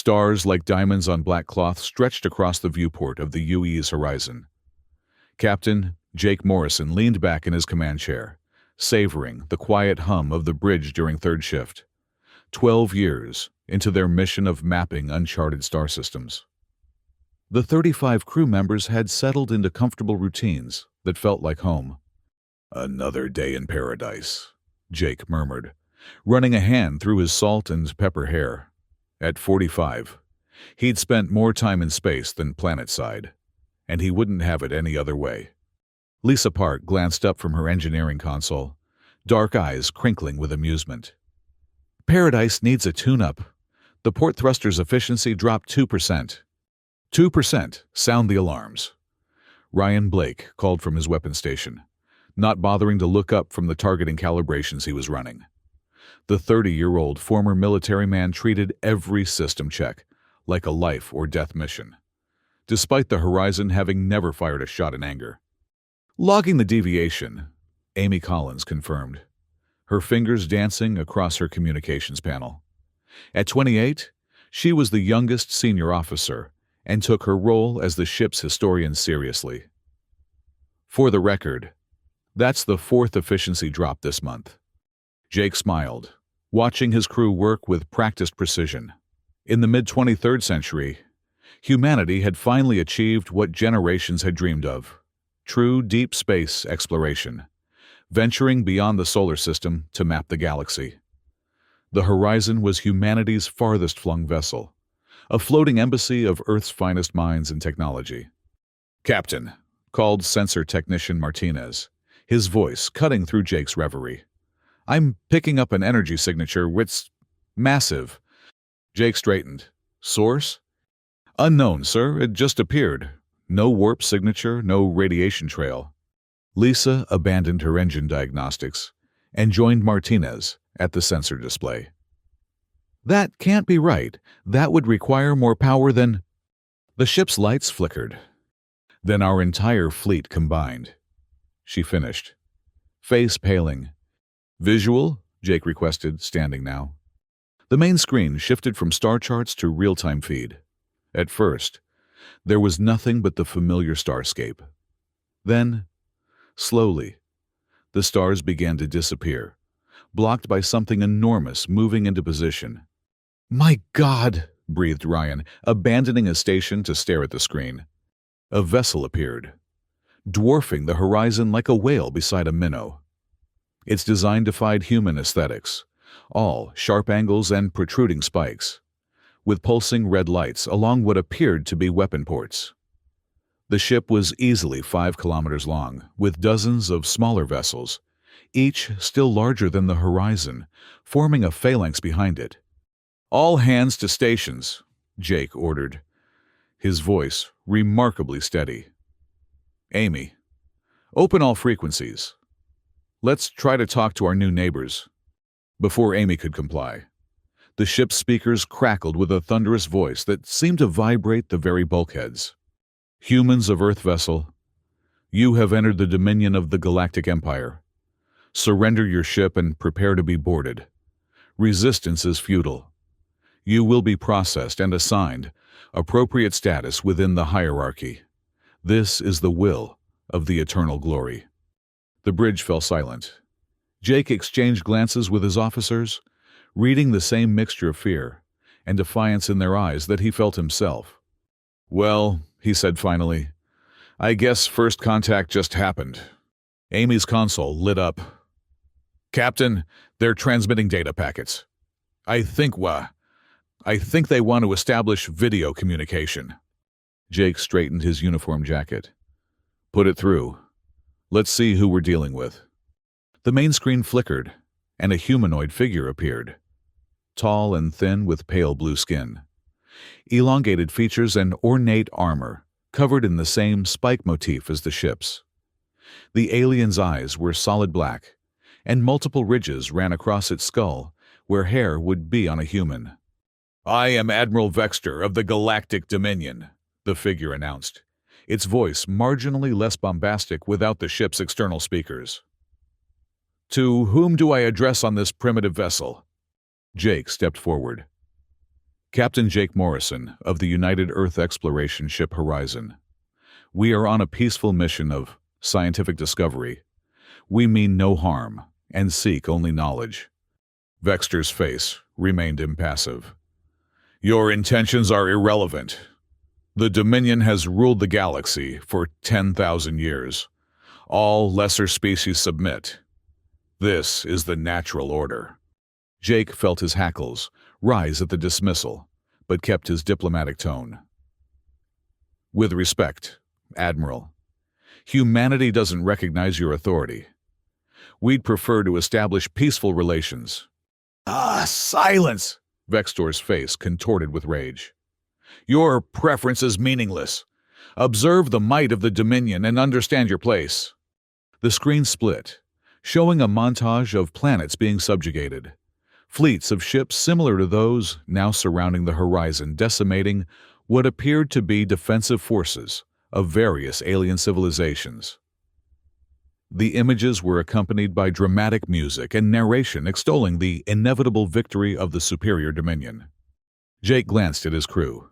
Stars like diamonds on black cloth stretched across the viewport of the UE's horizon. Captain Jake Morrison leaned back in his command chair, savoring the quiet hum of the bridge during third shift. 12 years into their mission of mapping uncharted star systems. The 35 crew members had settled into comfortable routines that felt like home. "Another day in paradise," Jake murmured, running a hand through his salt and pepper hair. At 45, he'd spent more time in space than planetside, and he wouldn't have it any other way. Lisa Park glanced up from her engineering console, dark eyes crinkling with amusement. "Paradise needs a tune-up. The port thruster's efficiency dropped 2%. 2%, sound the alarms." Ryan Blake called from his weapon station, not bothering to look up from the targeting calibrations he was running. The 30-year-old former military man treated every system check like a life or death mission, despite the Horizon having never fired a shot in anger. "Logging the deviation," Amy Collins confirmed, her fingers dancing across her communications panel. At 28, she was the youngest senior officer and took her role as the ship's historian seriously. "For the record, that's the 4th efficiency drop this month." Jake smiled, watching his crew work with practiced precision. In the mid-23rd century, humanity had finally achieved what generations had dreamed of: true deep space exploration, venturing beyond the solar system to map the galaxy. The Horizon was humanity's farthest-flung vessel, a floating embassy of Earth's finest minds and technology. "Captain," called sensor technician Martinez, his voice cutting through Jake's reverie. "I'm picking up an energy signature. It's massive." Jake straightened. "Source?" "Unknown, sir. It just appeared. No warp signature, no radiation trail." Lisa abandoned her engine diagnostics and joined Martinez at the sensor display. "That can't be right. That would require more power than—" The ship's lights flickered. "Than our entire fleet combined," she finished, face paling. "Visual?" Jake requested, standing now. The main screen shifted from star charts to real-time feed. At first, there was nothing but the familiar starscape. Then, slowly, the stars began to disappear, blocked by something enormous moving into position. "My God!" breathed Ryan, abandoning his station to stare at the screen. A vessel appeared, dwarfing the horizon like a whale beside a minnow. Its design defied human aesthetics, all sharp angles and protruding spikes, with pulsing red lights along what appeared to be weapon ports. The ship was easily 5 kilometers long, with dozens of smaller vessels, each still larger than the Horizon, forming a phalanx behind it. "All hands to stations," Jake ordered, his voice remarkably steady. "Amy, open all frequencies. Let's try to talk to our new neighbors." Before Amy could comply, the ship's speakers crackled with a thunderous voice that seemed to vibrate the very bulkheads. "Humans of Earth vessel, you have entered the dominion of the Galactic Empire. Surrender your ship and prepare to be boarded. Resistance is futile. You will be processed and assigned appropriate status within the hierarchy. This is the will of the eternal glory." The bridge fell silent. Jake exchanged glances with his officers, reading the same mixture of fear and defiance in their eyes that he felt himself. "Well," he said finally, "I guess first contact just happened." Amy's console lit up. "Captain, they're transmitting data packets. I think they want to establish video communication." Jake straightened his uniform jacket. "Put it through. Let's see who we're dealing with." The main screen flickered, and a humanoid figure appeared, tall and thin with pale blue skin. Elongated features and ornate armor, covered in the same spike motif as the ship's. The alien's eyes were solid black, and multiple ridges ran across its skull where hair would be on a human. "I am Admiral Vexter of the Galactic Dominion," the figure announced, its voice marginally less bombastic without the ship's external speakers. "To whom do I address on this primitive vessel?" Jake stepped forward. Captain Jake Morrison of the United Earth Exploration Ship Horizon. We are on a peaceful mission of scientific discovery. We mean no harm and seek only knowledge. Vexter's face remained impassive. Your intentions are irrelevant. The Dominion has ruled the galaxy for 10,000 years. All lesser species submit. This is the natural order. Jake felt his hackles rise at the dismissal, but kept his diplomatic tone. With respect, Admiral, humanity doesn't recognize your authority. We'd prefer to establish peaceful relations. Silence! Vextor's face contorted with rage. Your preference is meaningless. Observe the might of the Dominion and understand your place. The screen split, showing a montage of planets being subjugated. Fleets of ships similar to those now surrounding the horizon, decimating what appeared to be defensive forces of various alien civilizations. The images were accompanied by dramatic music and narration extolling the inevitable victory of the superior Dominion. Jake glanced at his crew.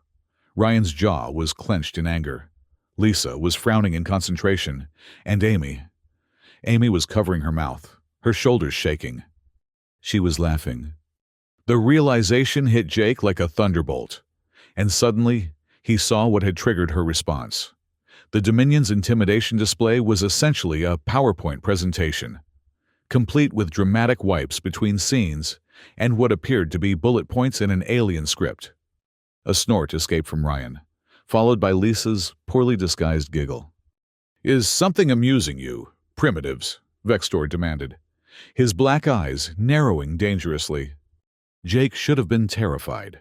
Ryan's jaw was clenched in anger. Lisa was frowning in concentration, and Amy was covering her mouth, her shoulders shaking. She was laughing. The realization hit Jake like a thunderbolt, and suddenly he saw what had triggered her response. The Dominion's intimidation display was essentially a PowerPoint presentation, complete with dramatic wipes between scenes and what appeared to be bullet points in an alien script. A snort escaped from Ryan, followed by Lisa's poorly disguised giggle. "Is something amusing you, primitives?" Vextor demanded, his black eyes narrowing dangerously. Jake should have been terrified.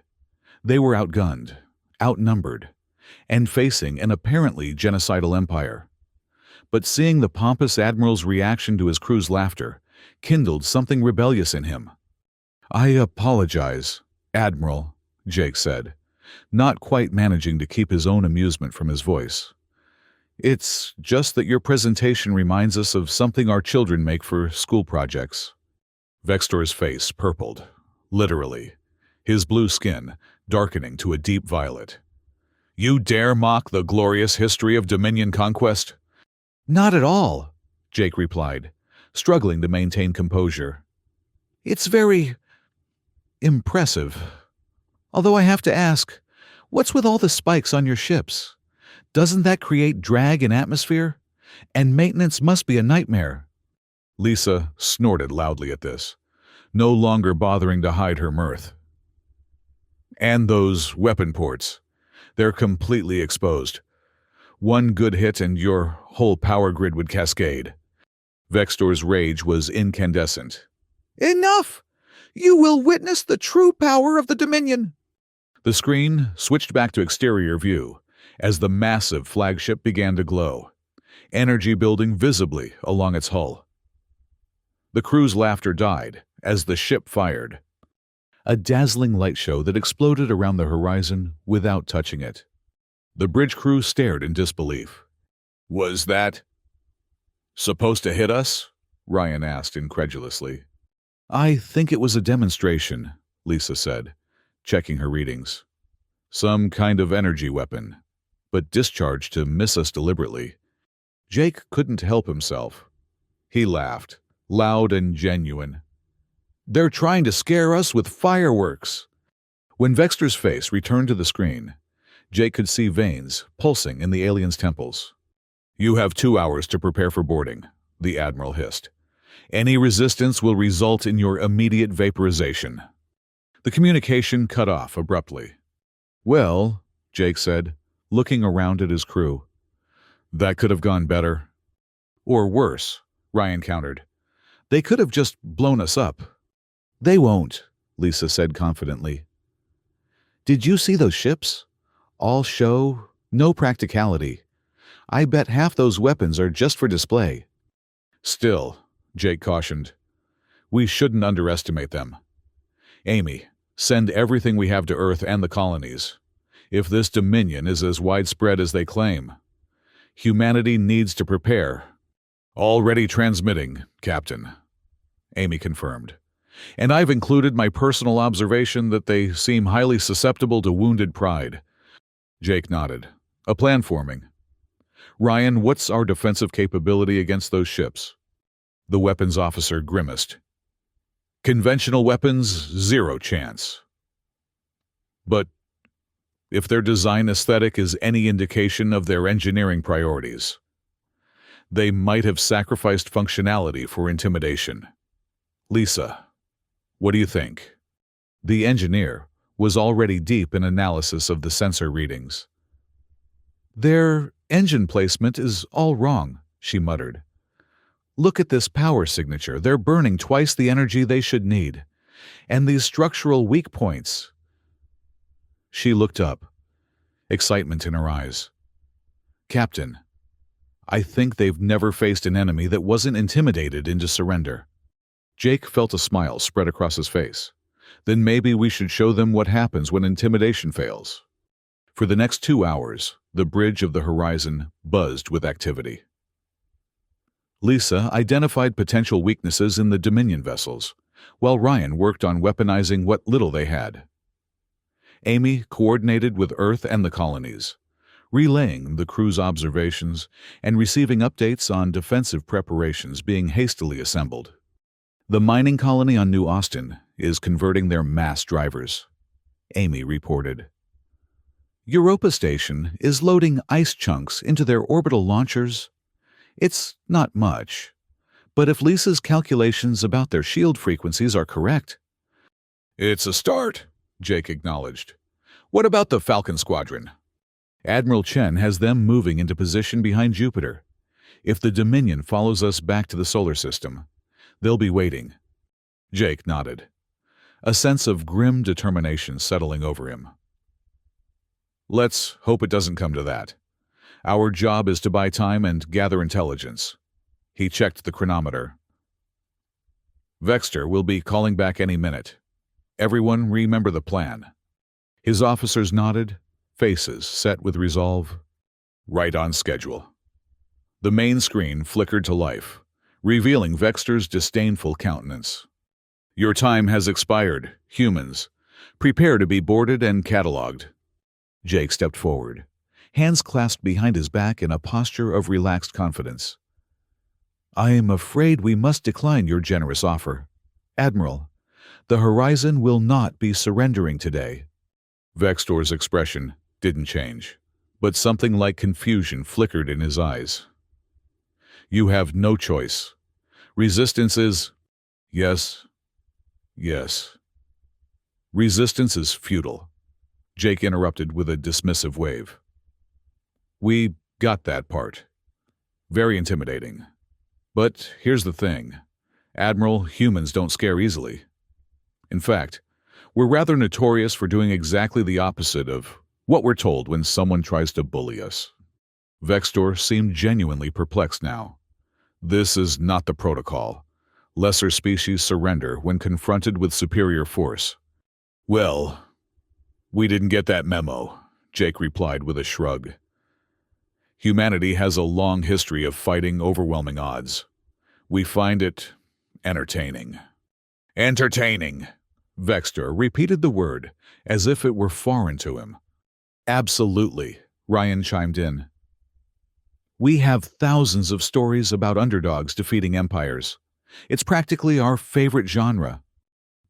They were outgunned, outnumbered, and facing an apparently genocidal empire. But seeing the pompous admiral's reaction to his crew's laughter kindled something rebellious in him. "I apologize, Admiral," Jake said, not quite managing to keep his own amusement from his voice. "It's just that your presentation reminds us of something our children make for school projects." Vextor's face purpled, literally, his blue skin darkening to a deep violet. "You dare mock the glorious history of Dominion conquest?" "Not at all," Jake replied, struggling to maintain composure. "It's very impressive. Although I have to ask, what's with all the spikes on your ships? Doesn't that create drag in atmosphere? And maintenance must be a nightmare." Lisa snorted loudly at this, no longer bothering to hide her mirth. "And those weapon ports. They're completely exposed. One good hit and your whole power grid would cascade." Vextor's rage was incandescent. "Enough! You will witness the true power of the Dominion." The screen switched back to exterior view as the massive flagship began to glow, energy building visibly along its hull. The crew's laughter died as the ship fired, a dazzling light show that exploded around the horizon without touching it. The bridge crew stared in disbelief. "Was that supposed to hit us?" Ryan asked incredulously. "I think it was a demonstration," Lisa said, checking her readings. "Some kind of energy weapon, but discharged to miss us deliberately." Jake couldn't help himself. He laughed, loud and genuine. "They're trying to scare us with fireworks." When Vextor's face returned to the screen, Jake could see veins pulsing in the alien's temples. "You have 2 hours to prepare for boarding," the Admiral hissed. "Any resistance will result in your immediate vaporization." The communication cut off abruptly. "Well," Jake said, looking around at his crew, "that could have gone better." "Or worse," Ryan countered. "They could have just blown us up." "They won't," Lisa said confidently. "Did you see those ships? All show, no practicality. I bet half those weapons are just for display." "Still," Jake cautioned, "we shouldn't underestimate them. Amy, send everything we have to Earth and the colonies. If this Dominion is as widespread as they claim, humanity needs to prepare." "Already transmitting, Captain," Amy confirmed, And I've included my personal observation that they seem highly susceptible to wounded pride. Jake nodded. A plan forming. Ryan, what's our defensive capability against those ships? The weapons officer grimaced. Conventional weapons, zero chance. But if their design aesthetic is any indication of their engineering priorities, they might have sacrificed functionality for intimidation. Lisa, what do you think? The engineer was already deep in analysis of the sensor readings. Their engine placement is all wrong, she muttered. Look at this power signature. They're burning twice the energy they should need. And these structural weak points. She looked up, excitement in her eyes. Captain, I think they've never faced an enemy that wasn't intimidated into surrender. Jake felt a smile spread across his face. Then maybe we should show them what happens when intimidation fails. For the next 2 hours, the bridge of the horizon buzzed with activity. Lisa identified potential weaknesses in the Dominion vessels, while Ryan worked on weaponizing what little they had. Amy coordinated with Earth and the colonies, relaying the crew's observations and receiving updates on defensive preparations being hastily assembled. The mining colony on New Austin is converting their mass drivers, Amy reported. Europa Station is loading ice chunks into their orbital launchers. It's not much, but if Lisa's calculations about their shield frequencies are correct... It's a start, Jake acknowledged. What about the Falcon Squadron? Admiral Chen has them moving into position behind Jupiter. If the Dominion follows us back to the solar system, they'll be waiting. Jake nodded, a sense of grim determination settling over him. Let's hope it doesn't come to that. Our job is to buy time and gather intelligence. He checked the chronometer. Vexter will be calling back any minute. Everyone remember the plan. His officers nodded, faces set with resolve. Right on schedule. The main screen flickered to life, revealing Vexter's disdainful countenance. Your time has expired, humans. Prepare to be boarded and catalogued. Jake stepped forward, hands clasped behind his back in a posture of relaxed confidence. I am afraid we must decline your generous offer. Admiral, the Horizon will not be surrendering today. Vextor's expression didn't change, but something like confusion flickered in his eyes. You have no choice. Resistance is... Yes. Resistance is futile. Jake interrupted with a dismissive wave. We got that part. Very intimidating. But here's the thing. Admiral, humans don't scare easily. In fact, we're rather notorious for doing exactly the opposite of what we're told when someone tries to bully us. Vextor seemed genuinely perplexed now. This is not the protocol. Lesser species surrender when confronted with superior force. Well, we didn't get that memo, Jake replied with a shrug. Humanity has a long history of fighting overwhelming odds. We find it entertaining. Entertaining, Vextor repeated the word as if it were foreign to him. Absolutely, Ryan chimed in. We have thousands of stories about underdogs defeating empires. It's practically our favorite genre.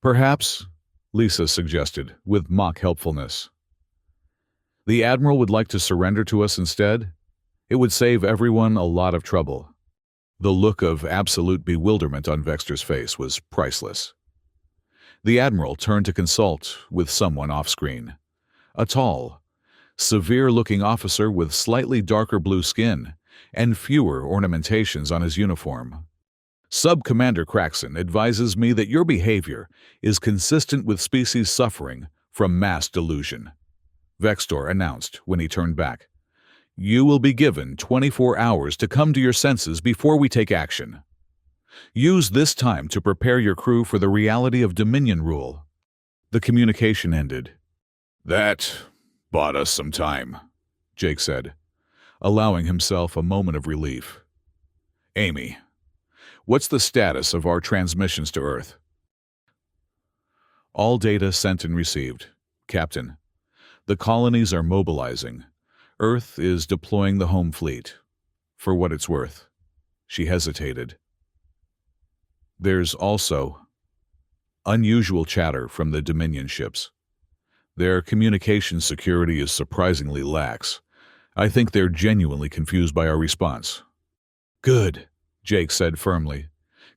Perhaps, Lisa suggested, with mock helpfulness. The Admiral would like to surrender to us instead? It would save everyone a lot of trouble. The look of absolute bewilderment on Vextor's face was priceless. The Admiral turned to consult with someone off-screen. A tall, severe-looking officer with slightly darker blue skin and fewer ornamentations on his uniform. Sub-Commander Craxon advises me that your behavior is consistent with species suffering from mass delusion, Vextor announced when he turned back. You will be given 24 hours to come to your senses before we take action. Use this time to prepare your crew for the reality of Dominion rule. The communication ended. That bought us some time, Jake said, allowing himself a moment of relief. Amy, what's the status of our transmissions to Earth? All data sent and received. Captain, the colonies are mobilizing. Earth is deploying the home fleet. For what it's worth. She hesitated. There's also unusual chatter from the Dominion ships. Their communication security is surprisingly lax. I think they're genuinely confused by our response. Good, Jake said firmly.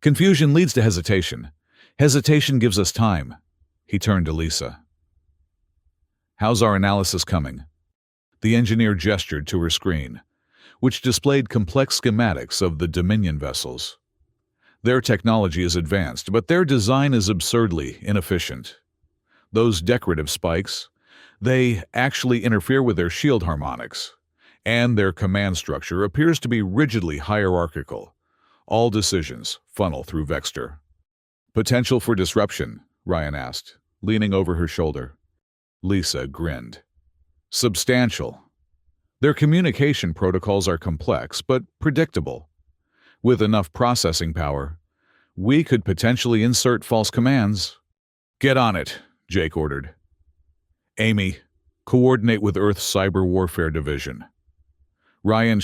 Confusion leads to hesitation. Hesitation gives us time. He turned to Lisa. How's our analysis coming? The engineer gestured to her screen, which displayed complex schematics of the Dominion vessels. Their technology is advanced, but their design is absurdly inefficient. Those decorative spikes, they actually interfere with their shield harmonics, and their command structure appears to be rigidly hierarchical. All decisions funnel through Vexter. Potential for disruption, Ryan asked, leaning over her shoulder. Lisa grinned. Substantial. Their communication protocols are complex, but predictable. With enough processing power, we could potentially insert false commands. Get on it, Jake ordered. Amy, coordinate with Earth's Cyber Warfare Division. Ryan,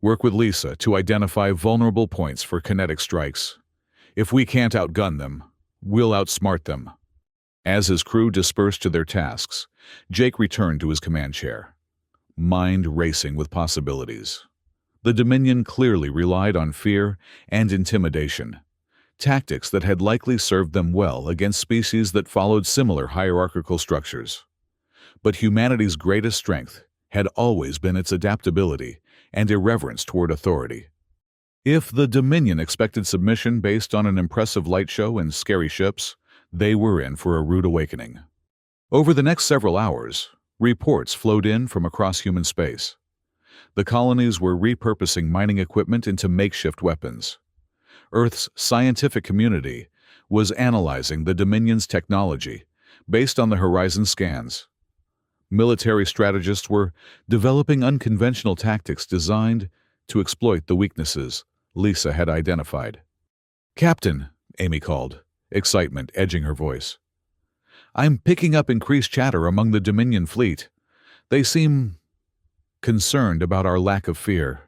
work with Lisa to identify vulnerable points for kinetic strikes. If we can't outgun them, we'll outsmart them. As his crew dispersed to their tasks, Jake returned to his command chair, mind racing with possibilities. The Dominion clearly relied on fear and intimidation, tactics that had likely served them well against species that followed similar hierarchical structures. But humanity's greatest strength had always been its adaptability and irreverence toward authority. If the Dominion expected submission based on an impressive light show and scary ships, they were in for a rude awakening. Over the next several hours, reports flowed in from across human space. The colonies were repurposing mining equipment into makeshift weapons. Earth's scientific community was analyzing the Dominion's technology based on the horizon scans. Military strategists were developing unconventional tactics designed to exploit the weaknesses Lisa had identified. Captain, Amy called, excitement edging her voice. I'm picking up increased chatter among the Dominion fleet. They seem concerned about our lack of fear.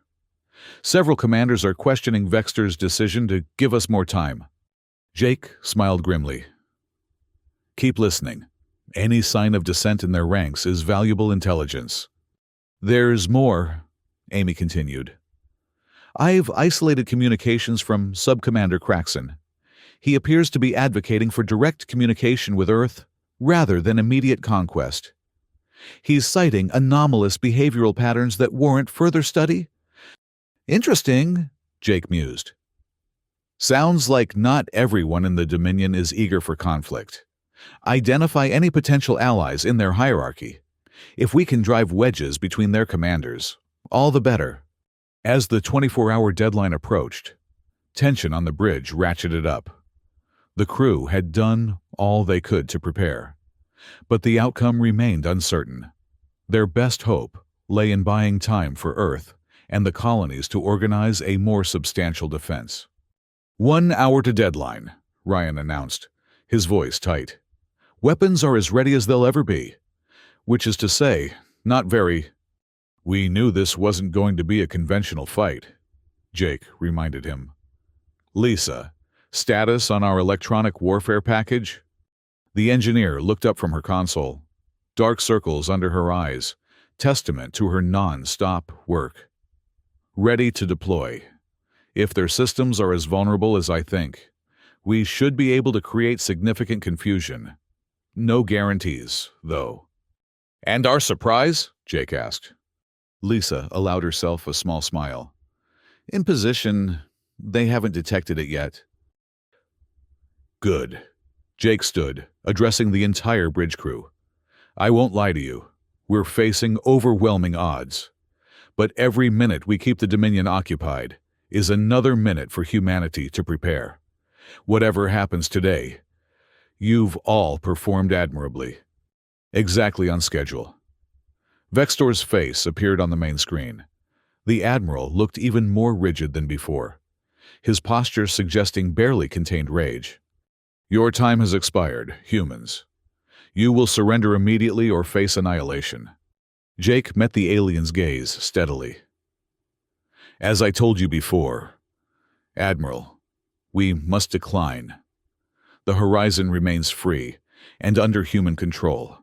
Several commanders are questioning Vexter's decision to give us more time. Jake smiled grimly. Keep listening. Any sign of dissent in their ranks is valuable intelligence. There's more, Amy continued. I've isolated communications from Subcommander Craxon. He appears to be advocating for direct communication with Earth rather than immediate conquest. He's citing anomalous behavioral patterns that warrant further study. Interesting, Jake mused. Sounds like not everyone in the Dominion is eager for conflict. Identify any potential allies in their hierarchy. If we can drive wedges between their commanders, all the better. As the 24-hour deadline approached, tension on the bridge ratcheted up. The crew had done all they could to prepare, but the outcome remained uncertain. Their best hope lay in buying time for Earth and the colonies to organize a more substantial defense. 1 hour to deadline, Ryan announced, his voice tight. Weapons are as ready as they'll ever be, which is to say, not very. We knew this wasn't going to be a conventional fight, Jake reminded him. Lisa, status on our electronic warfare package? The engineer looked up from her console, dark circles under her eyes, testament to her non-stop work. Ready to deploy. If their systems are as vulnerable as I think, we should be able to create significant confusion. No guarantees, though. And our surprise? Jake asked. Lisa allowed herself a small smile. In position, they haven't detected it yet. Good. Jake stood, addressing the entire bridge crew. I won't lie to you. We're facing overwhelming odds. But every minute we keep the Dominion occupied is another minute for humanity to prepare. Whatever happens today, you've all performed admirably. Exactly on schedule. Vextor's face appeared on the main screen. The Admiral looked even more rigid than before, his posture suggesting barely contained rage. Your time has expired, humans. You will surrender immediately or face annihilation. Jake met the alien's gaze steadily. As I told you before, Admiral, we must decline. The horizon remains free and under human control.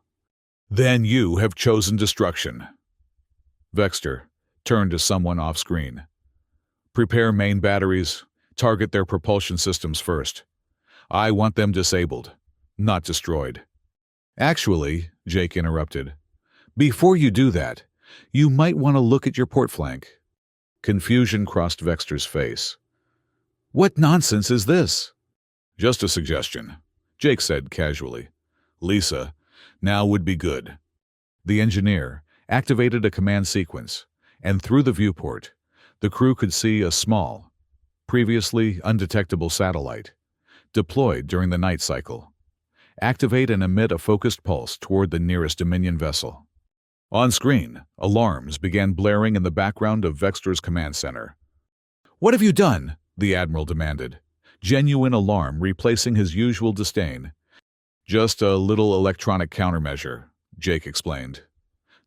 Then you have chosen destruction. Vexter turned to someone off-screen. Prepare main batteries, target their propulsion systems first. I want them disabled, not destroyed. Actually, Jake interrupted, before you do that, you might want to look at your port flank. Confusion crossed Vexter's face. What nonsense is this? Just a suggestion, Jake said casually. Lisa, now would be good. The engineer activated a command sequence, and through the viewport, the crew could see a small, previously undetectable satellite, deployed during the night cycle. Activate and emit a focused pulse toward the nearest Dominion vessel. On screen, alarms began blaring in the background of Vexter's command center. What have you done? The Admiral demanded, genuine alarm replacing his usual disdain. Just a little electronic countermeasure, Jake explained.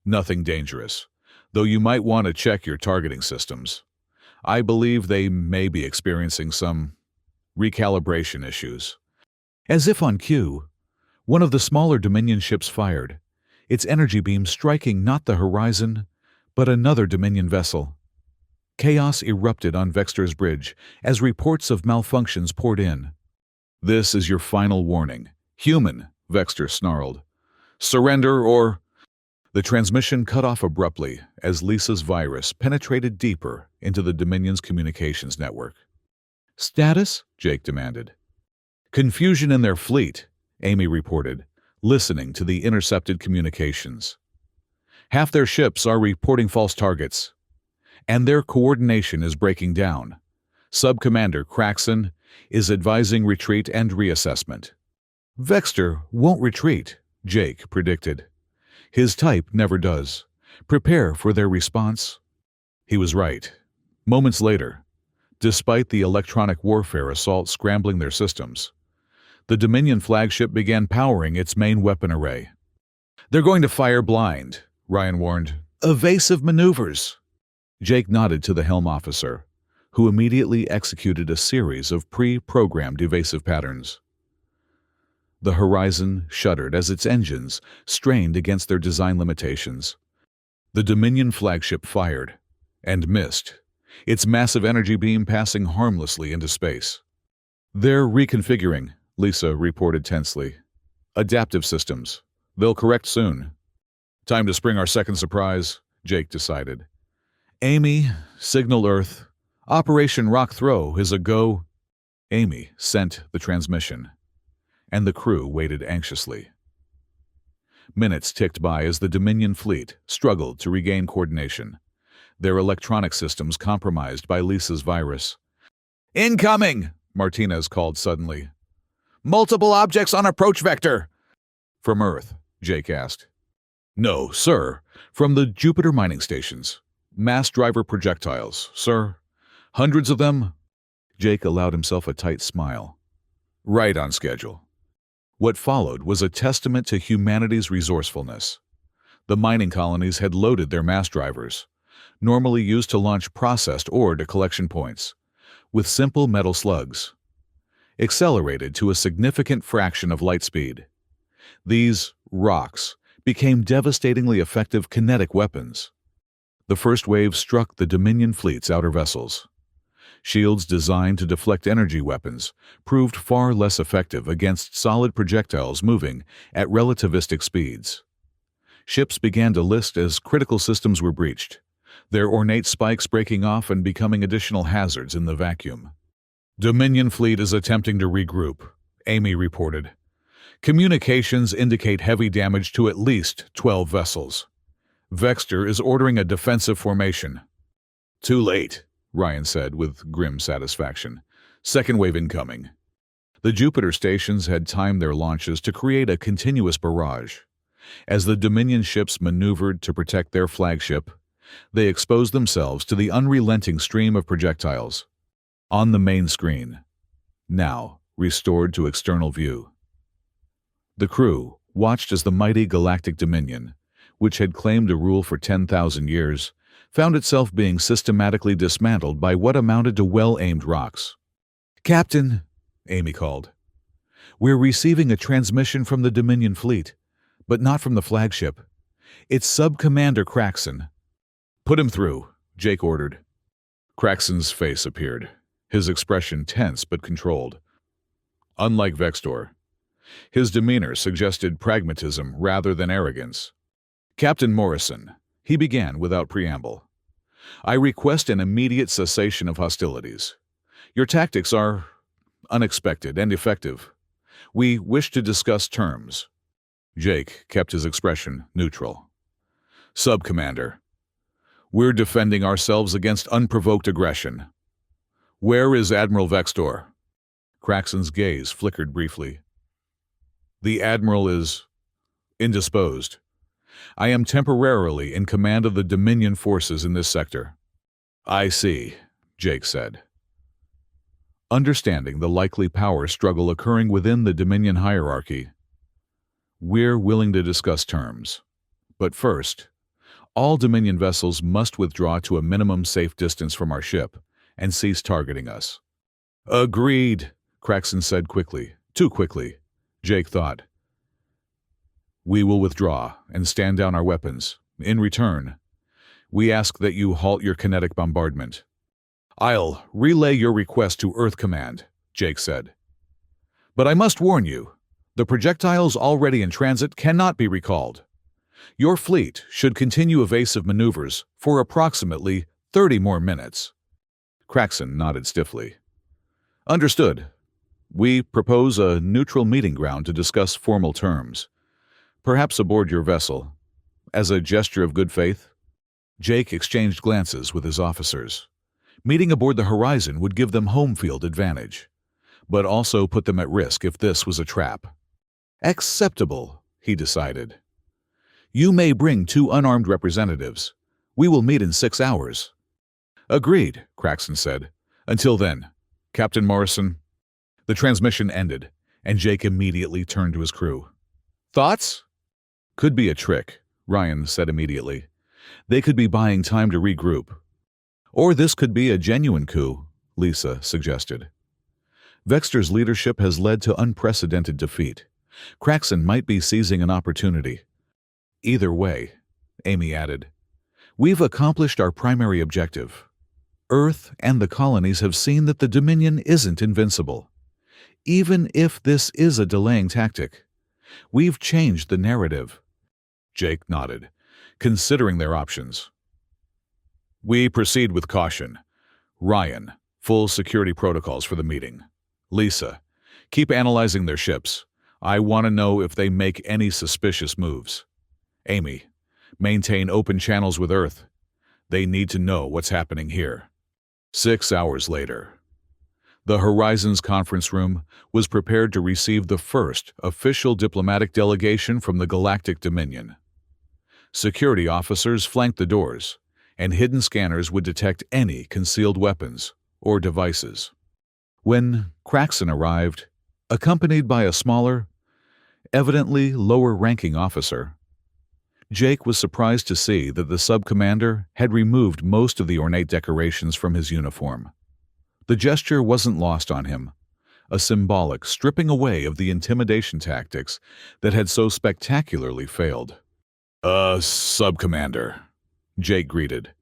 Nothing dangerous, though you might want to check your targeting systems. I believe they may be experiencing some recalibration issues. As if on cue, one of the smaller Dominion ships fired, its energy beam striking not the horizon, but another Dominion vessel. Chaos erupted on Vexter's bridge as reports of malfunctions poured in. This is your final warning. Human, Vexter snarled. Surrender or... The transmission cut off abruptly as Lisa's virus penetrated deeper into the Dominion's communications network. Status? Jake demanded. Confusion in their fleet, Amy reported, listening to the intercepted communications. Half their ships are reporting false targets, and their coordination is breaking down. Sub-Commander Craxon is advising retreat and reassessment. Vexter won't retreat, Jake predicted. His type never does. Prepare for their response. He was right. Moments later, despite the electronic warfare assault scrambling their systems, the Dominion flagship began powering its main weapon array. They're going to fire blind, Ryan warned. Evasive maneuvers. Jake nodded to the helm officer, who immediately executed a series of pre-programmed evasive patterns. The horizon shuddered as its engines strained against their design limitations. The Dominion flagship fired and missed, its massive energy beam passing harmlessly into space. They're reconfiguring, Lisa reported tensely. Adaptive systems. They'll correct soon. Time to spring our second surprise, Jake decided. Amy, signal Earth. Operation Rock Throw is a go. Amy sent the transmission, and the crew waited anxiously. Minutes ticked by as the Dominion fleet struggled to regain coordination, their electronic systems compromised by Lisa's virus. Incoming! Martinez called suddenly. Multiple objects on approach vector! From Earth, Jake asked. No, sir. From the Jupiter mining stations. Mass driver projectiles, sir. Hundreds of them? Jake allowed himself a tight smile. Right on schedule. What followed was a testament to humanity's resourcefulness. The mining colonies had loaded their mass drivers, normally used to launch processed ore to collection points, with simple metal slugs, accelerated to a significant fraction of light speed. These rocks became devastatingly effective kinetic weapons. The first wave struck the Dominion fleet's outer vessels. Shields designed to deflect energy weapons proved far less effective against solid projectiles moving at relativistic speeds. Ships began to list as critical systems were breached, their ornate spikes breaking off and becoming additional hazards in the vacuum. Dominion fleet is attempting to regroup, Amy reported. Communications indicate heavy damage to at least 12 vessels. Vexter is ordering a defensive formation. Too late, Ryan said with grim satisfaction. Second wave incoming. The Jupiter stations had timed their launches to create a continuous barrage. As the Dominion ships maneuvered to protect their flagship, they exposed themselves to the unrelenting stream of projectiles. On the main screen, now restored to external view. The crew watched as the mighty Galactic Dominion, which had claimed a rule for 10,000 years, found itself being systematically dismantled by what amounted to well-aimed rocks. "Captain," Amy called, "we're receiving a transmission from the Dominion fleet, but not from the flagship. It's Sub-Commander Craxon." "Put him through," Jake ordered. Craxon's face appeared, his expression tense but controlled. Unlike Vextor, his demeanor suggested pragmatism rather than arrogance. "Captain Morrison," he began without preamble, "I request an immediate cessation of hostilities. Your tactics are unexpected and effective. We wish to discuss terms." Jake kept his expression neutral. "Sub-Commander, we're defending ourselves against unprovoked aggression. Where is Admiral Vextor?" Craxon's gaze flickered briefly. "The Admiral is indisposed. I am temporarily in command of the Dominion forces in this sector." "I see," Jake said. Understanding the likely power struggle occurring within the Dominion hierarchy, "We're willing to discuss terms. But first, all Dominion vessels must withdraw to a minimum safe distance from our ship and cease targeting us." "Agreed," Craxon said quickly. Too quickly, Jake thought. "We will withdraw and stand down our weapons. In return, we ask that you halt your kinetic bombardment." "I'll relay your request to Earth Command," Jake said. "But I must warn you, the projectiles already in transit cannot be recalled. Your fleet should continue evasive maneuvers for approximately 30 more minutes." Craxon nodded stiffly. "Understood. We propose a neutral meeting ground to discuss formal terms, perhaps aboard your vessel, as a gesture of good faith." Jake exchanged glances with his officers. Meeting aboard the Horizon would give them home field advantage, but also put them at risk if this was a trap. "Acceptable," he decided. "You may bring 2 unarmed representatives. We will meet in 6 hours." "Agreed," Craxon said. "Until then, Captain Morrison." The transmission ended, and Jake immediately turned to his crew. "Thoughts?" "Could be a trick," Ryan said immediately. "They could be buying time to regroup." "Or this could be a genuine coup," Lisa suggested. "Vextor's leadership has led to unprecedented defeat. Craxon might be seizing an opportunity." "Either way," Amy added, "we've accomplished our primary objective. Earth and the colonies have seen that the Dominion isn't invincible. Even if this is a delaying tactic, we've changed the narrative." Jake nodded, considering their options. "We proceed with caution. Ryan, full security protocols for the meeting. Lisa, keep analyzing their ships. I want to know if they make any suspicious moves. Amy, maintain open channels with Earth. They need to know what's happening here." 6 hours later, the Horizons conference room was prepared to receive the first official diplomatic delegation from the Galactic Dominion. Security officers flanked the doors, and hidden scanners would detect any concealed weapons or devices. When Craxon arrived, accompanied by a smaller, evidently lower-ranking officer, Jake was surprised to see that the sub-commander had removed most of the ornate decorations from his uniform. The gesture wasn't lost on him, a symbolic stripping away of the intimidation tactics that had so spectacularly failed. Sub-commander," Jake greeted,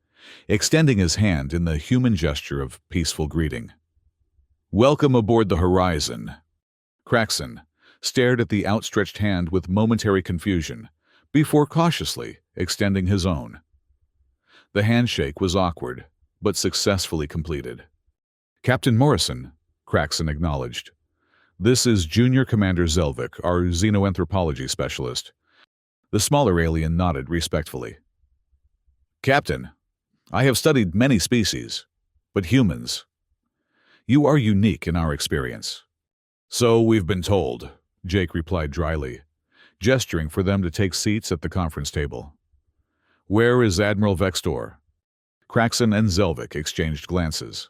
extending his hand in the human gesture of peaceful greeting. "Welcome aboard the Horizon." Craxon stared at the outstretched hand with momentary confusion, before cautiously extending his own. The handshake was awkward, but successfully completed. "Captain Morrison," Craxon acknowledged. "This is Junior Commander Zelvik, our xenoanthropology specialist." The smaller alien nodded respectfully. "Captain, I have studied many species, but humans. You are unique in our experience." "So we've been told," Jake replied dryly, gesturing for them to take seats at the conference table. "Where is Admiral Vextor?" Craxon and Zelvik exchanged glances.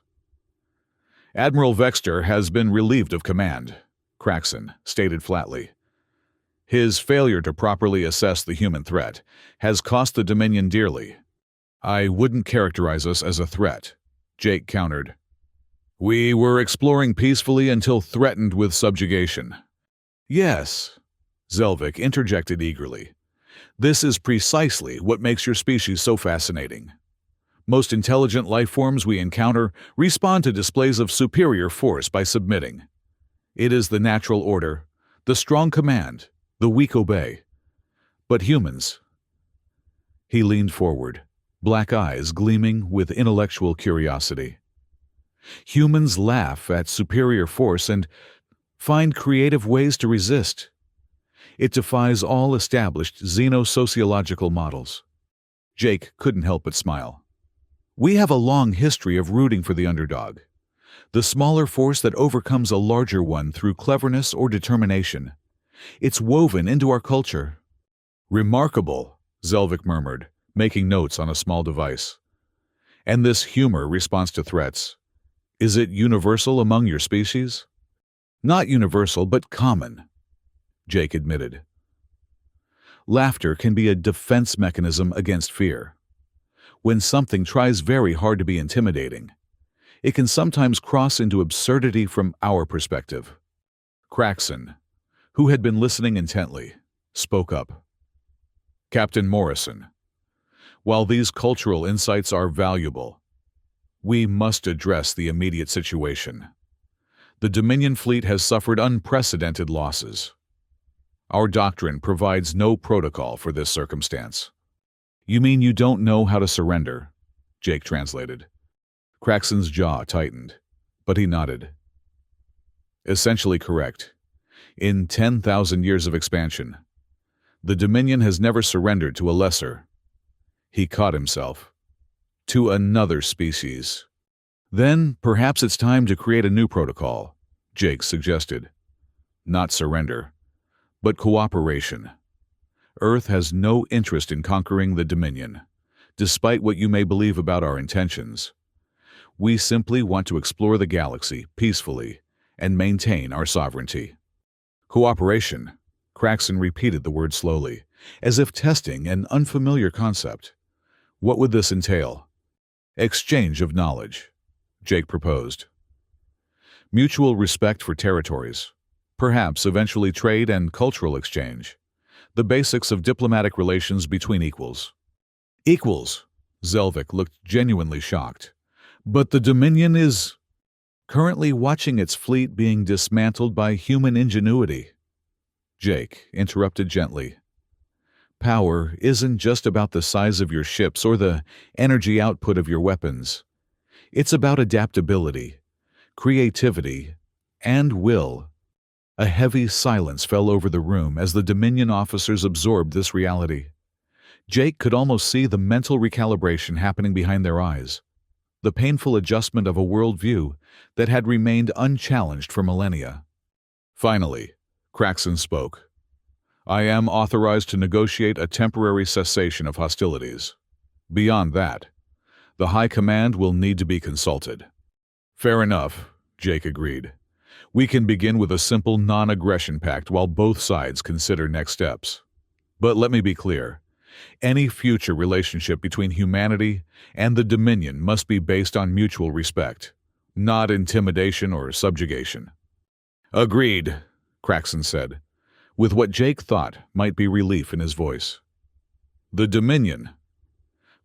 Admiral Vexter has been relieved of command, Craxon stated flatly. His failure to properly assess the human threat has cost the Dominion dearly. I wouldn't characterize us as a threat, Jake countered. We were exploring peacefully until threatened with subjugation. Yes, Zelvik interjected eagerly. This is precisely what makes your species so fascinating. Most intelligent life forms we encounter respond to displays of superior force by submitting. It is the natural order, the strong command, the weak obey. But humans... He leaned forward, black eyes gleaming with intellectual curiosity. Humans laugh at superior force and find creative ways to resist. It defies all established xenosociological models. Jake couldn't help but smile. We have a long history of rooting for the underdog, the smaller force that overcomes a larger one through cleverness or determination. It's woven into our culture. Remarkable, Zelvik murmured, making notes on a small device. And this humor response to threats, is it universal among your species? Not universal, but common, Jake admitted. Laughter can be a defense mechanism against fear. When something tries very hard to be intimidating, it can sometimes cross into absurdity from our perspective. Craxon, who had been listening intently, spoke up. Captain Morrison, while these cultural insights are valuable, we must address the immediate situation. The Dominion fleet has suffered unprecedented losses. Our doctrine provides no protocol for this circumstance. You mean you don't know how to surrender? Jake translated. Craxon's jaw tightened, but he nodded. Essentially correct. In 10,000 years of expansion, the Dominion has never surrendered to a lesser. He caught himself. To another species. Then perhaps it's time to create a new protocol, Jake suggested. Not surrender, but cooperation. Earth has no interest in conquering the Dominion, despite what you may believe about our intentions. We simply want to explore the galaxy peacefully and maintain our sovereignty. Cooperation. Craxon repeated the word slowly, as if testing an unfamiliar concept. What would this entail? Exchange of knowledge, Jake proposed. Mutual respect for territories. Perhaps eventually trade and cultural exchange. The basics of diplomatic relations between equals. Equals? Zelvik looked genuinely shocked. But the Dominion is currently watching its fleet being dismantled by human ingenuity. Jake interrupted gently. Power isn't just about the size of your ships or the energy output of your weapons. It's about adaptability, creativity, and will. A heavy silence fell over the room as the Dominion officers absorbed this reality. Jake could almost see the mental recalibration happening behind their eyes, the painful adjustment of a worldview that had remained unchallenged for millennia. Finally, Craxon spoke. I am authorized to negotiate a temporary cessation of hostilities. Beyond that, the High Command will need to be consulted. Fair enough, Jake agreed. We can begin with a simple non-aggression pact while both sides consider next steps. But let me be clear. Any future relationship between humanity and the Dominion must be based on mutual respect, not intimidation or subjugation. Agreed, Craxon said, with what Jake thought might be relief in his voice. The Dominion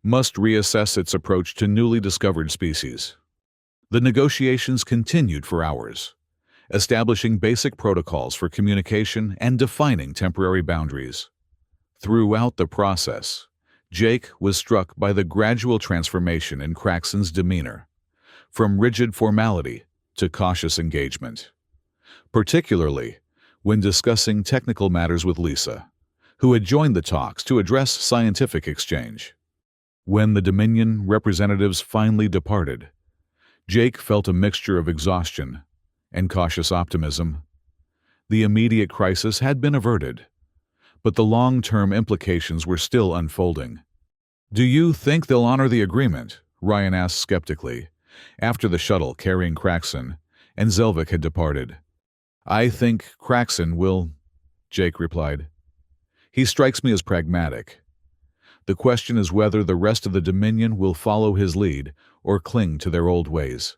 must reassess its approach to newly discovered species. The negotiations continued for hours, establishing basic protocols for communication and defining temporary boundaries. Throughout the process, Jake was struck by the gradual transformation in Craxon's demeanor, from rigid formality to cautious engagement, particularly when discussing technical matters with Lisa, who had joined the talks to address scientific exchange. When the Dominion representatives finally departed, Jake felt a mixture of exhaustion and cautious optimism. The immediate crisis had been averted, but the long-term implications were still unfolding. Do you think they'll honor the agreement? Ryan asked skeptically, after the shuttle carrying Craxon and Zelvik had departed. "I think Kraxen will," Jake replied. "He strikes me as pragmatic. The question is whether the rest of the Dominion will follow his lead or cling to their old ways.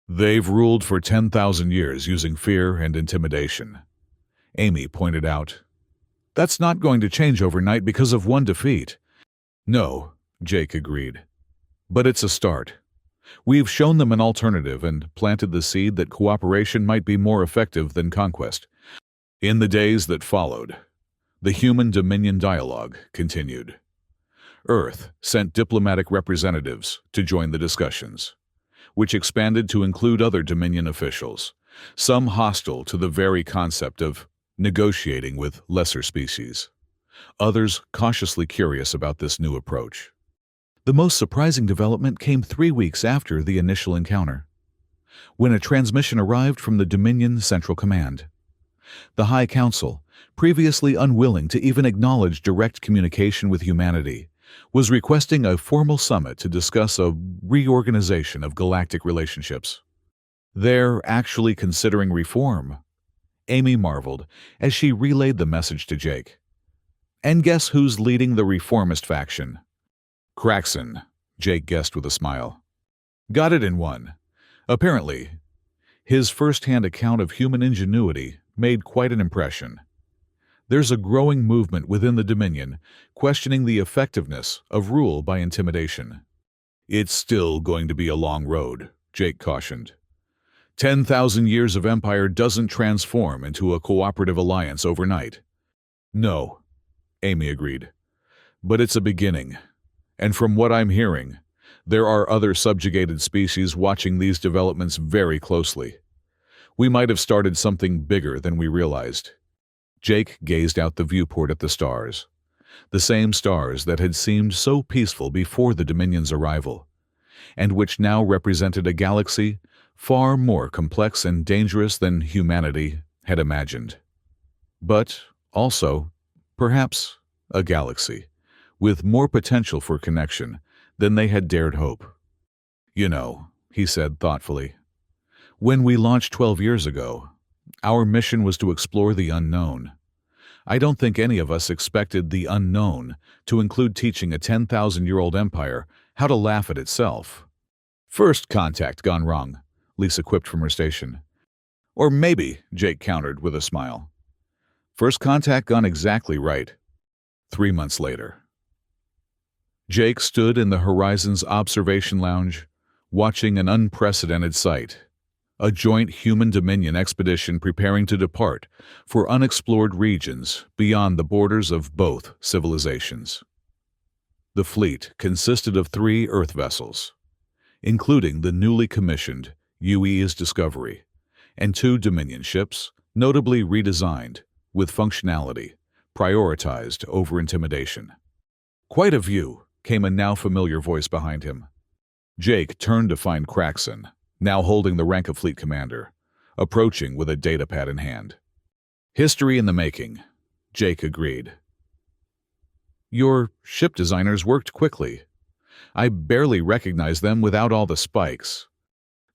They've ruled for 10,000 years using fear and intimidation," Amy pointed out. "That's not going to change overnight because of one defeat." "No," Jake agreed. "But it's a start. We've shown them an alternative and planted the seed that cooperation might be more effective than conquest." In the days that followed, the human-Dominion dialogue continued. Earth sent diplomatic representatives to join the discussions, which expanded to include other Dominion officials, some hostile to the very concept of negotiating with lesser species, others cautiously curious about this new approach. The most surprising development came 3 weeks after the initial encounter, when a transmission arrived from the Dominion Central Command. The High Council, previously unwilling to even acknowledge direct communication with humanity, was requesting a formal summit to discuss a reorganization of galactic relationships. "They're actually considering reform," Amy marveled as she relayed the message to Jake. "And guess who's leading the reformist faction?" "Kraxen," Jake guessed with a smile. "Got it in one." Apparently, his first-hand account of human ingenuity made quite an impression. There's a growing movement within the Dominion questioning the effectiveness of rule by intimidation. "It's still going to be a long road," Jake cautioned. 10,000 years of empire doesn't transform into a cooperative alliance overnight." "No," Amy agreed. "But it's a beginning. And from what I'm hearing, there are other subjugated species watching these developments very closely. We might have started something bigger than we realized." Jake gazed out the viewport at the stars, the same stars that had seemed so peaceful before the Dominion's arrival, and which now represented a galaxy far more complex and dangerous than humanity had imagined. But also, perhaps, a galaxy with more potential for connection than they had dared hope. "You know," he said thoughtfully, "when we launched 12 years ago, our mission was to explore the unknown. I don't think any of us expected the unknown to include teaching a 10,000-year-old empire how to laugh at itself." "First contact gone wrong," Lisa quipped from her station. "Or maybe," Jake countered with a smile, "first contact gone exactly right." 3 months later. Jake stood in the Horizon's observation lounge, watching an unprecedented sight. A joint human-Dominion expedition preparing to depart for unexplored regions beyond the borders of both civilizations. The fleet consisted of 3 Earth vessels, including the newly commissioned UE's Discovery, and 2 Dominion ships, notably redesigned, with functionality prioritized over intimidation. "Quite a view," came a now familiar voice behind him. Jake turned to find Kraxen, now holding the rank of fleet commander, approaching with a datapad in hand. "History in the making," Jake agreed. "Your ship designers worked quickly. I barely recognized them without all the spikes."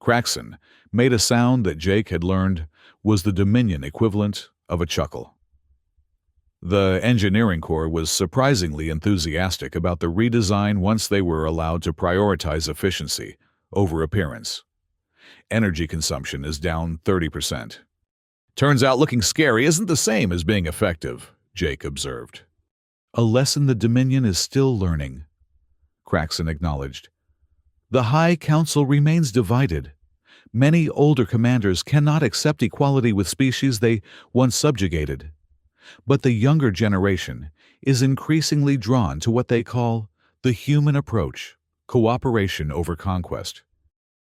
Kraxen made a sound that Jake had learned was the Dominion equivalent of a chuckle. The engineering corps was surprisingly enthusiastic about the redesign once they were allowed to prioritize efficiency over appearance. "Energy consumption is down 30%. Turns out looking scary isn't the same as being effective," Jake observed. "A lesson the Dominion is still learning," Kraxen acknowledged. "The High Council remains divided. Many older commanders cannot accept equality with species they once subjugated. But the younger generation is increasingly drawn to what they call the human approach, cooperation over conquest."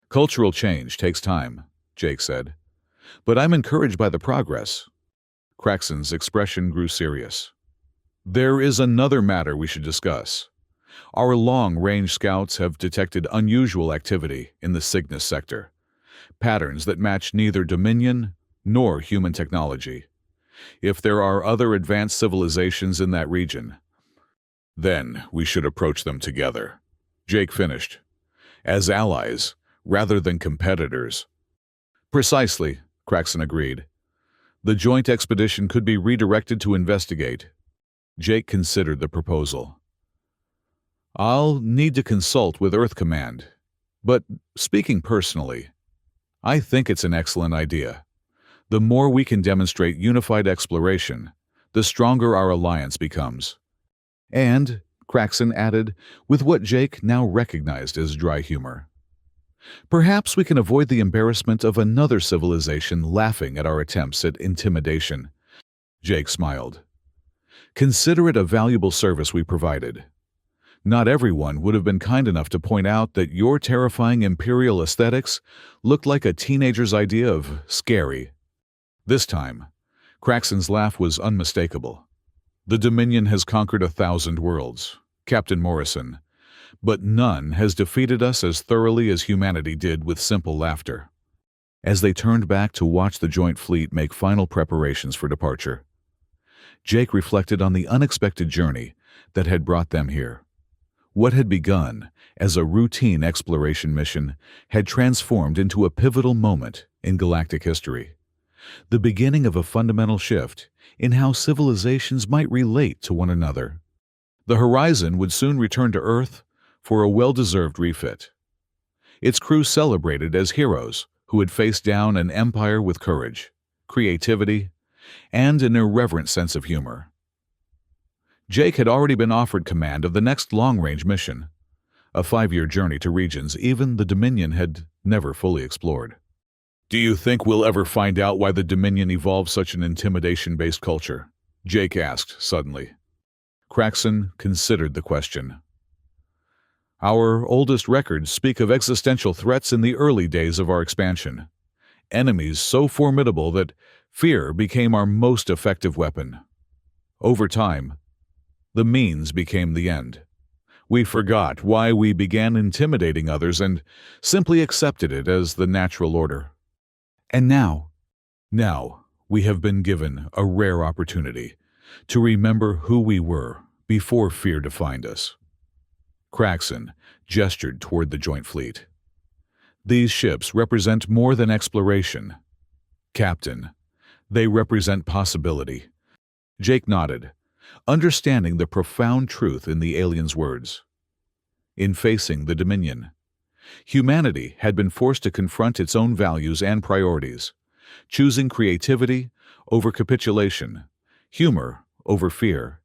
"Cultural change takes time," Jake said. "But I'm encouraged by the progress." Kraxen's expression grew serious. "There is another matter we should discuss. Our long-range scouts have detected unusual activity in the Cygnus sector, patterns that match neither Dominion nor human technology. If there are other advanced civilizations in that region, then we should approach them together," Jake finished. "As allies, rather than competitors." Precisely, Craxton agreed. The joint expedition could be redirected to investigate. Jake considered the proposal. I'll need to consult with Earth Command, but speaking personally, I think it's an excellent idea. The more we can demonstrate unified exploration, the stronger our alliance becomes. And, Craxton added, with what Jake now recognized as dry humor, perhaps we can avoid the embarrassment of another civilization laughing at our attempts at intimidation. Jake smiled. Consider it a valuable service we provided. Not everyone would have been kind enough to point out that your terrifying imperial aesthetics looked like a teenager's idea of scary. This time, Craxton's laugh was unmistakable. The Dominion has conquered 1,000 worlds, Captain Morrison, but none has defeated us as thoroughly as humanity did with simple laughter. As they turned back to watch the joint fleet make final preparations for departure, Jake reflected on the unexpected journey that had brought them here. What had begun as a routine exploration mission had transformed into a pivotal moment in galactic history, the beginning of a fundamental shift in how civilizations might relate to one another. The Horizon would soon return to Earth for a well-deserved refit. Its crew celebrated as heroes who had faced down an empire with courage, creativity, and an irreverent sense of humor. Jake had already been offered command of the next long-range mission, a 5-year journey to regions even the Dominion had never fully explored. Do you think we'll ever find out why the Dominion evolved such an intimidation-based culture? Jake asked suddenly. Craxton considered the question. Our oldest records speak of existential threats in the early days of our expansion, enemies so formidable that fear became our most effective weapon. Over time, the means became the end. We forgot why we began intimidating others and simply accepted it as the natural order. And now we have been given a rare opportunity to remember who we were before fear defined us. Craxton gestured toward the joint fleet. These ships represent more than exploration. Captain, they represent possibility. Jake nodded, understanding the profound truth in the alien's words. In facing the Dominion, humanity had been forced to confront its own values and priorities, choosing creativity over capitulation, humor over fear.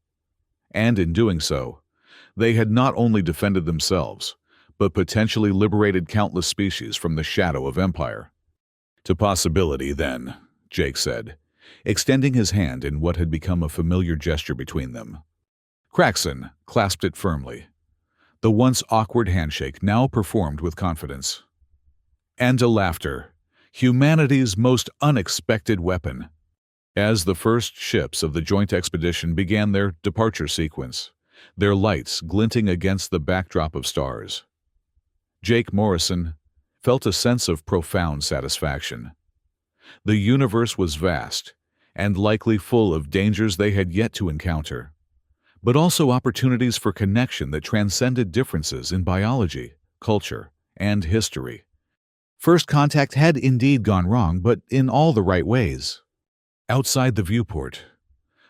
And in doing so, they had not only defended themselves, but potentially liberated countless species from the shadow of empire. To possibility, then, Jake said, extending his hand in what had become a familiar gesture between them. Craxton clasped it firmly. The once awkward handshake now performed with confidence. And to laughter, humanity's most unexpected weapon. As the first ships of the joint expedition began their departure sequence, their lights glinting against the backdrop of stars, Jake Morrison felt a sense of profound satisfaction. The universe was vast and likely full of dangers they had yet to encounter, but also opportunities for connection that transcended differences in biology, culture, and history. First contact had indeed gone wrong, but in all the right ways. Outside the viewport,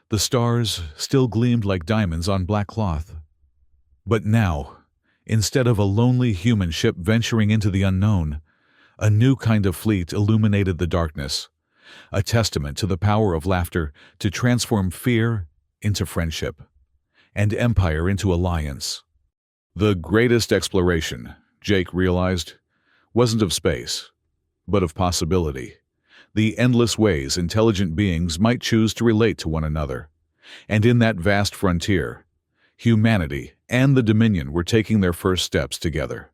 the stars still gleamed like diamonds on black cloth. But now, instead of a lonely human ship venturing into the unknown, a new kind of fleet illuminated the darkness, a testament to the power of laughter to transform fear into friendship, and empire into alliance. The greatest exploration, Jake realized, wasn't of space, but of possibility. The endless ways intelligent beings might choose to relate to one another. And in that vast frontier, humanity and the Dominion were taking their first steps together.